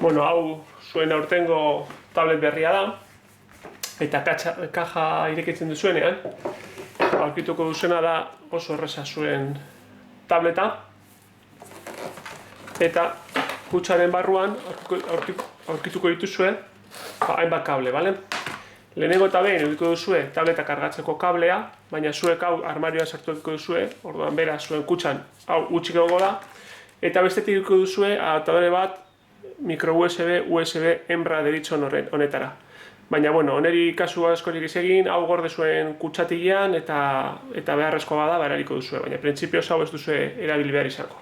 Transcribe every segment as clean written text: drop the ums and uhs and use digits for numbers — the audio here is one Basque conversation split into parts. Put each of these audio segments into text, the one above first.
Bueno, hau zuen aurtengo tablet berria da, eta kaja irekitzen duzuenean, aurkituko duzena da oso erreza zuen tableta, eta kutxaren barruan aurkituko dituzue hainbat kable, bale? Lehenengo eta behin edukiko duzue tableta kargatzeko kablea, baina zuek hau armarioan sartuko duzue, orduan bera zuen kutxan hau utxik egongo da, eta bestetik edukiko duzue adaptadore bat micro USB enbra deritzon honetara. Baina, bueno, oneri kasu askorik ez egin, hau gorde zuen kutsatilean eta beharrezkoa bada erabiliko duzue, baina printzipioz hau ez duzue erabili behar izango.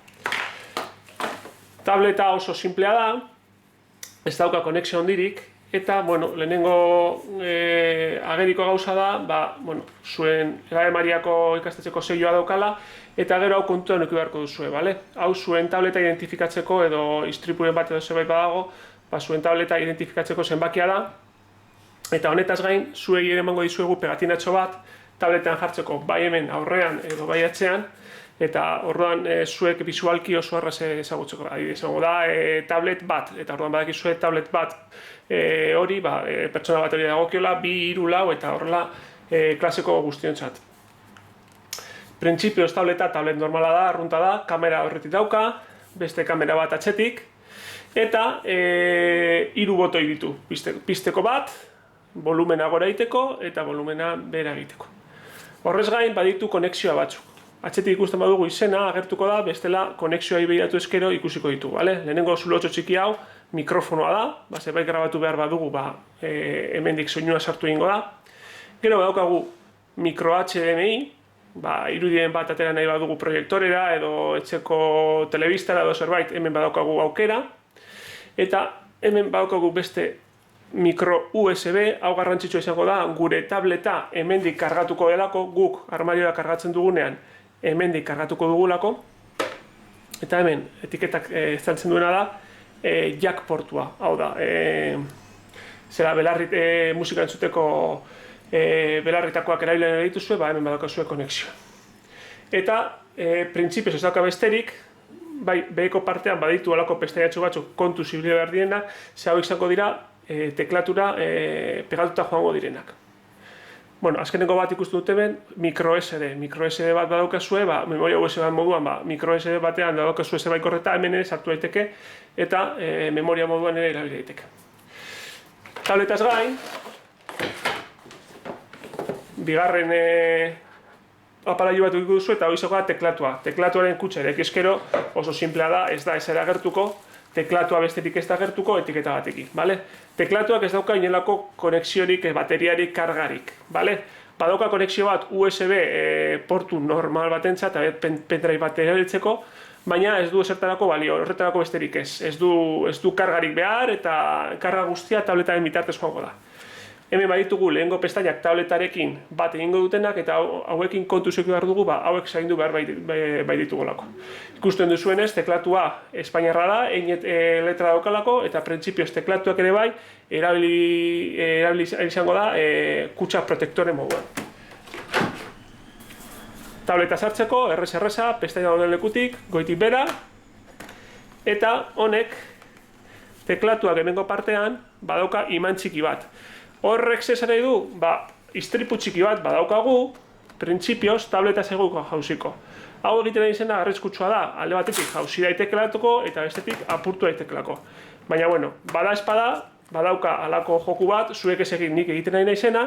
Tableta oso simplea da, ez dauka konexio handirik, eta, bueno, lehenengo ageriko gauza da, zuen Ave Mariako ikastetxeko seilloa daukala, eta gero hau kontuan eduki beharko duzue, bale? Hau zuen tableta identifikatzeko edo istripuren bat edo zerbait badago, zuen tableta identifikatzeko zenbakia da, eta honetaz gain, zuei ere emango dizuegu pegatinatxo bat, tabletean jartzeko bai hemen aurrean edo bai atzean, eta orduan zuek bisualki oso erraz ezagutzeko. Izango da tablet bat, eta orduan badakizue tablet bat hori, pertsona bat hori dagokiola, 2, 3, 4 eta horrela klaseko guztiontzat. Printzipioz tablet normala da, arrunta da, kamera horretik dauka, beste kamera bat atzetik, eta 3 botoi ditu. Pizteko bat, volumena gora egiteko eta volumena behera egiteko. Horrez gain baditu konexioa batzuk. Atzetik ikusten badugu izena agertuko da, bestela konexioa begiratu eskero ikusiko ditugu, bale? Lehenengo zulotxo txiki hau mikrofonoa da, zerbait grabatu behar badugu, hemendik soinua sartu egingo da. Gero badaukagu micro HDMI, irudien bat atera nahi badugu proiektorera edo etxeko telebistara edo zerbait, hemen badaukagu aukera. Eta hemen badaukagu beste micro USB, hau garrantzitsua izango da, gure tableta hemendik kargatuko delako, guk armarioa kargatzen dugunean hemendik kargatuko dugulako, eta hemen etiketak estaltzen duena da jack portua, hau da, musika entzuteko belarritakoak erabilen dituzue, hemen badaukazue konexioa. Eta printzipioz ez dauka besterik, beheko partean baditu alako pestainatxo batzuk kontu zibile behar direnak, ze hau izango dira teklatura pegatuta joango direnak. Bueno, azkeneko bat ikustu dute ben, micro SD bat badaukazue, memoria USB moduan, micro SD batean badaukazue zerbait korreta, hemen ere sartu daiteke, eta memoria moduan ere erabili daiteke. Tabletaz gain, bigarren apalailu bat dukiko duzu eta hori izango da teklatua. Teklatuaren kutxa ere eskero oso simplea da, ez da ezer agertuko, teklatua bestetik ez da agertuko etiketa batekin, bale? Teklatuak ez dauka inolako konexiorik, bateriarik, kargarik, bale? Badauka konexio bat USB portu normal batentzat, eta pendrive bat erabiltzeko, baina ez du esertarako balio, horretarako besterik ez. Ez du kargarik behar eta karga guztia tabletaren bitartez joango da. Hemen baditugu lehengo pestainak tabletarekin bat egingo dutenak eta hauekin kontu zeuki behar dugu, hauek zaindu behar bai ditugolako. Ikusten duzuenez, teklatua espainiarra da, einet letra daukalako, eta printzipioz teklatuak ere bai, erabili izango da kutsa protektore moduan. Tableta sartzeko, erreza, pestaina dauden lekutik, goitik bera, eta honek teklatuak hemengo partean badauka iman txiki bat. Horrek zesan nahi du, istripu txiki bat badaukagu, printzipioz tableta seguko jauziko. Hau egiten nahi izena arriskutsua da, alde batetik jauzi daitekelatuko eta bestetik apurtu daitekelako. Baina, bueno, bada espada, badauka alako joku bat, zuek ez egin nik egiten nahi izena,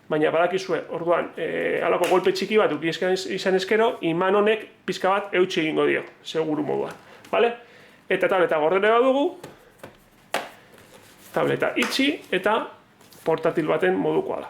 baina badakizue, orduan, alako golpe txiki bat duki izan eskero, iman honek pizka bat eutxe egingo dio, seguru moduan. Eta tableta gordene badugu, tableta itxi eta portatil baten modukoa da.